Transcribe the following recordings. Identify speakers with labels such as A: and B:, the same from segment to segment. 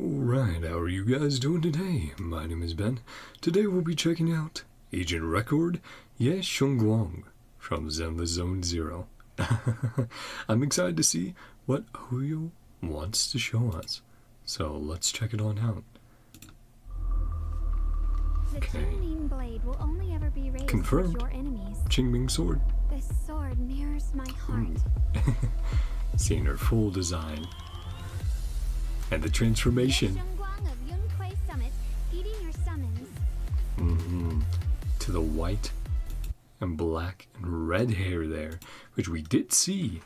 A: Alright, how are you guys doing today? My name is Ben. Today we'll be checking out Agent Record, Shunguang from Zenlesszonezero. I'm excited to see what Huyo wants to show us. So let's check it on out.
B: Okay. The blade will only ever be raised
A: confirmed.
B: Your enemies.
A: Qingming sword.
B: This sword mirrors my heart.
A: Seeing her full design. And the transformation.
B: Shunguang of Yunkai Summit, heeding your summons.
A: To the white and black and red hair there, which we did see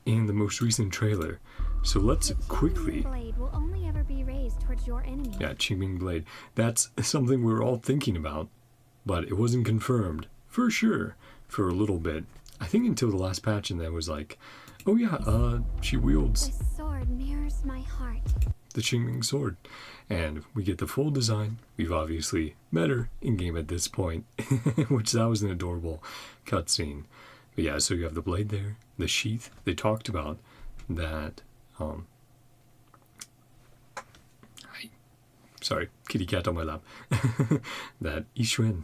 A: in the most recent trailer. So let's quickly.
B: Blade will only ever be raised towards your enemy.
A: Yeah, Qingming blade. That's something we were all thinking about, but it wasn't confirmed for sure for a little bit. I think until the last patch, and then was like, oh yeah, she wields.
B: This sword mirrors my heart.
A: The Qingming sword, and we get the full design. We've obviously met her in game at this point, which that was an adorable cutscene. But yeah, so you have the blade there, the sheath. They talked about that. Sorry, kitty cat on my lap. That Yixuan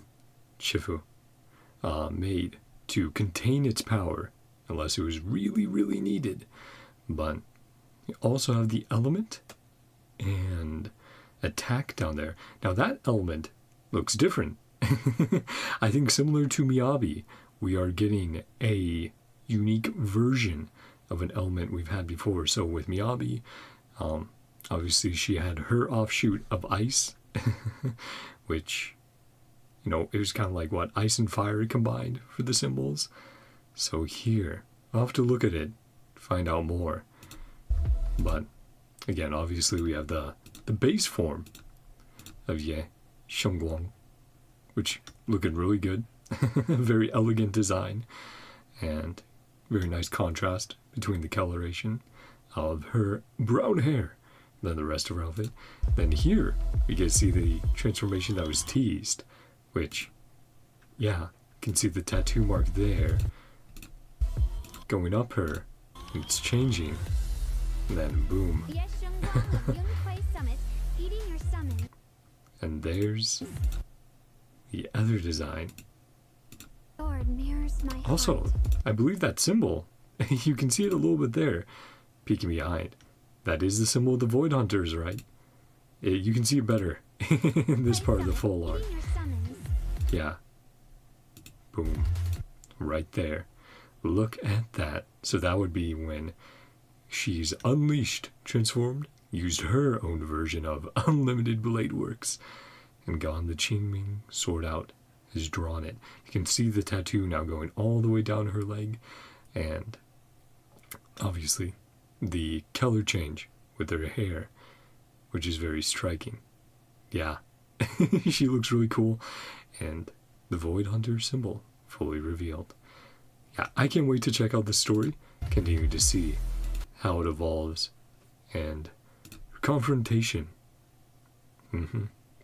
A: Shifu made to contain its power, unless it was really, really needed. But you also have the element and attack down there. Now that element looks different. I think similar to Miyabi, we are getting a unique version of an element we've had before. So with Miyabi, obviously she had her offshoot of ice, which, you know, it was kind of like what, ice and fire combined for the symbols. So here, I'll have to look at it, find out more. But again, obviously we have the base form of Shunguang, which looking really good. Very elegant design and very nice contrast between the coloration of her brown hair than the rest of her outfit. Then here we get to see the transformation that was teased, which, yeah, you can see the tattoo mark there going up her, and it's changing, and then boom. And there's the other design. Also, I believe that symbol, you can see it a little bit there, peeking behind. That is the symbol of the Void Hunters, right? You can see it better in this part of the full art. Yeah. Boom. Right there. Look at that. So that would be when she's unleashed, transformed, used her own version of unlimited blade works, and gone the Qingming sword out, has drawn it. You can see the tattoo now going all the way down her leg, and obviously the color change with her hair, which is very striking. Yeah, she looks really cool, and the Void Hunter symbol fully revealed. Yeah, I can't wait to check out the story, continue to see how it evolves, and confrontation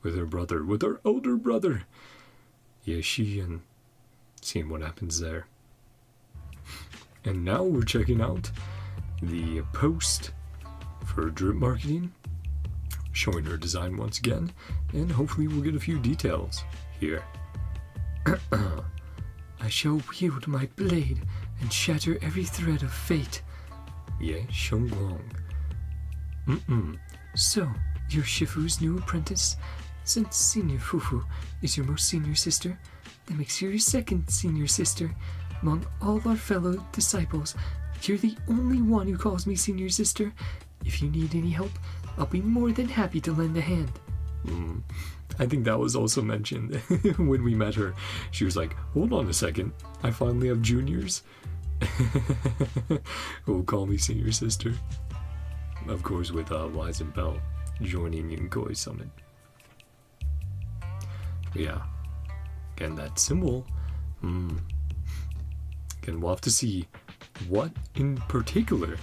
A: with her brother, with her older brother, Yeshi, and seeing what happens there. And now we're checking out the post for drip marketing, showing her design once again, and hopefully we'll get a few details here. I shall wield my blade and shatter every thread of fate. Shunguang. So, you're Shifu's new apprentice? Since Senior Fufu is your most senior sister, that makes you your second senior sister. Among all our fellow disciples, you're the only one who calls me senior sister. If you need any help, I'll be more than happy to lend a hand. I think that was also mentioned when we met her. She was like, hold on a second, I finally have juniors who will call me senior sister. Of course, with Wise and Bell joining Yunkai Summit. But yeah, again, that symbol, again, we'll have to see what in particular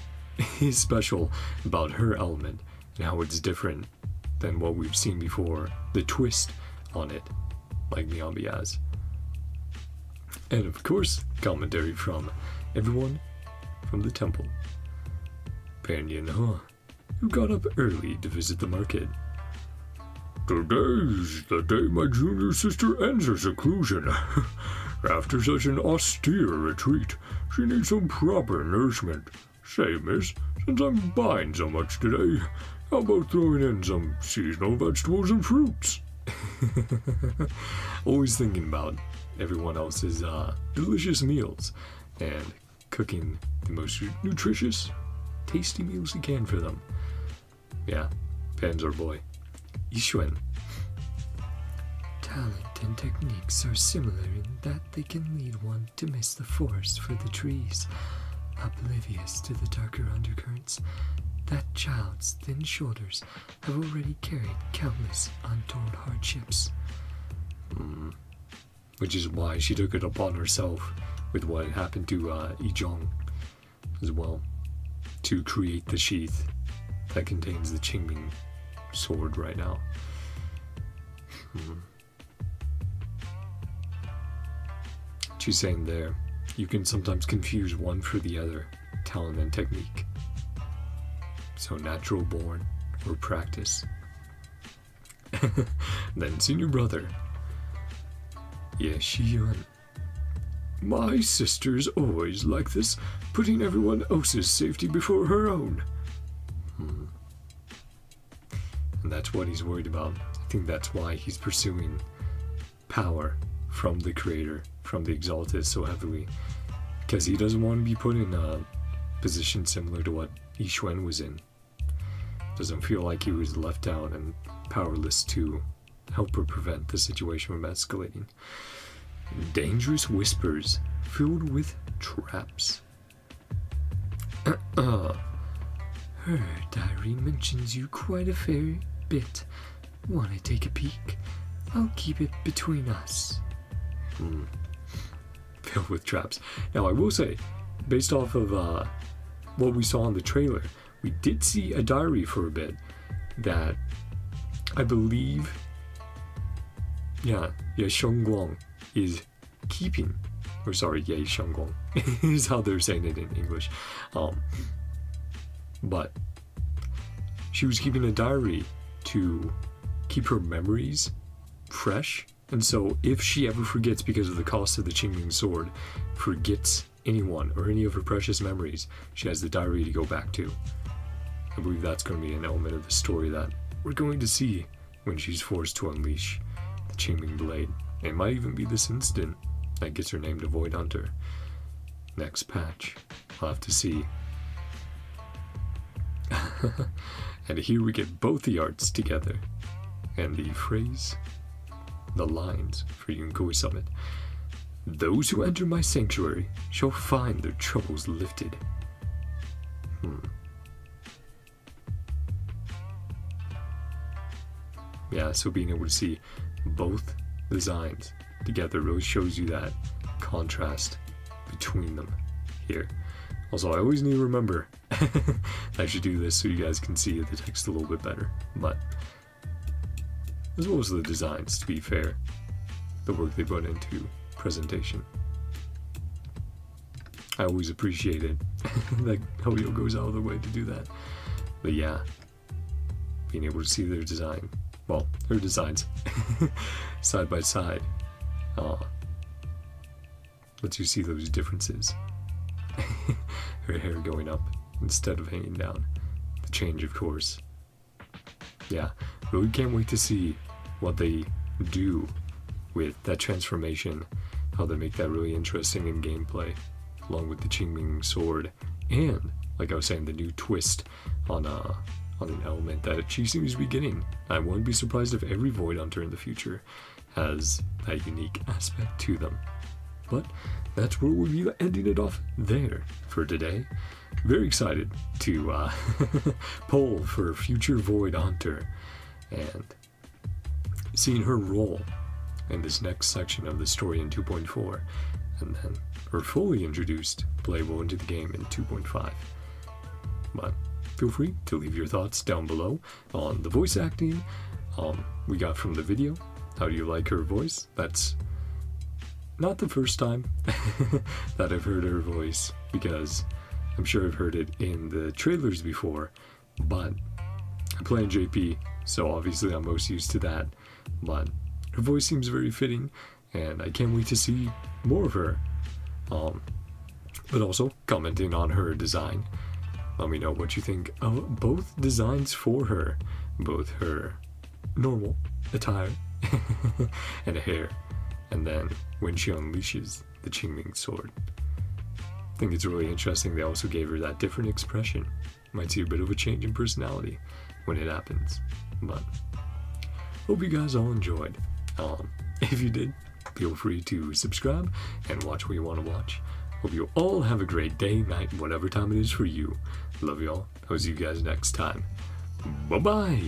A: is special about her element and how it's different than what we've seen before, the twist on it, like Miyabi has. And of course, commentary from everyone from the temple. Banyan, who got up early to visit the market. Today's the day my junior sister ends her seclusion. After such an austere retreat, she needs some proper nourishment. Say, miss, since I'm buying so much today, how about throwing in some seasonal vegetables and fruits? Always thinking about everyone else's delicious meals and cooking the most nutritious, tasty meals you can for them. Yeah, Pan's our boy. Yixuan.
C: Talent and techniques are similar in that they can lead one to miss the forest for the trees, oblivious to the darker undercurrents. That child's thin shoulders have already carried countless untold hardships.
A: Which is why she took it upon herself with what happened to Yizhong as well, to create the sheath that contains the Qingming sword right now. She's saying there, you can sometimes confuse one for the other, talent and technique. So natural born or practice. Then senior brother. Yeah, Shiyuan. My sister's always like this, putting everyone else's safety before her own. And that's what he's worried about. I think that's why he's pursuing power from the creator, from the Exalted so heavily. Because he doesn't want to be put in a position similar to what Yixuan was in. Doesn't feel like he was left out and powerless to help or prevent the situation from escalating. Dangerous whispers filled with traps.
C: Her diary mentions you quite a fair bit. Want to take a peek? I'll keep it between us.
A: Filled with traps. Now I will say, based off of what we saw in the trailer, we did see a diary for a bit that I believe, Shunguang is keeping. Or sorry, Shunguang is how they're saying it in English. But she was keeping a diary to keep her memories fresh. And so if she ever forgets because of the cost of the Qingming sword, forgets anyone or any of her precious memories, she has the diary to go back to. I believe that's going to be an element of the story that we're going to see when she's forced to unleash the Qingming blade. It might even be this incident that gets her named a Void Hunter. Next patch, we'll have to see. And here we get both the arts together. And the phrase, the lines for Yunkoi Summit. Those who enter my sanctuary shall find their troubles lifted. Yeah, so being able to see both designs together really shows you that contrast between them here. Also, I always need to remember I should do this so you guys can see the text a little bit better, but as well as the designs, to be fair, the work they put into presentation. I always appreciate it that Helio goes out of their way to do that. But yeah, being able to see their design, well, their designs side by side, lets you see those differences. Her hair going up instead of hanging down. The change, of course. Yeah, really can't wait to see what they do with that transformation, how they make that really interesting in gameplay, along with the Qingming sword, and, like I was saying, the new twist on an element that she seems to be getting. I wouldn't be surprised if every Void Hunter in the future has that unique aspect to them. But that's where we'll be ending it off there for today. Very excited to poll for future Void Hunter and seeing her role in this next section of the story in 2.4, and then her fully introduced playable into the game in 2.5. But feel free to leave your thoughts down below on the voice acting we got from the video. How do you like her voice? That's not the first time that I've heard her voice, because I'm sure I've heard it in the trailers before, But I play in JP, so obviously I'm most used to that. But her voice seems very fitting, and I can't wait to see more of her. But also, commenting on her design. Let me know what you think of both designs for her. Both her normal attire and hair, and then when she unleashes the Qingming sword. I think it's really interesting they also gave her that different expression. Might see a bit of a change in personality when it happens. But hope you guys all enjoyed. If you did, feel free to subscribe and watch what you want to watch. Hope you all have a great day, night, whatever time it is for you. Love y'all. I'll see you guys next time. Bye-bye.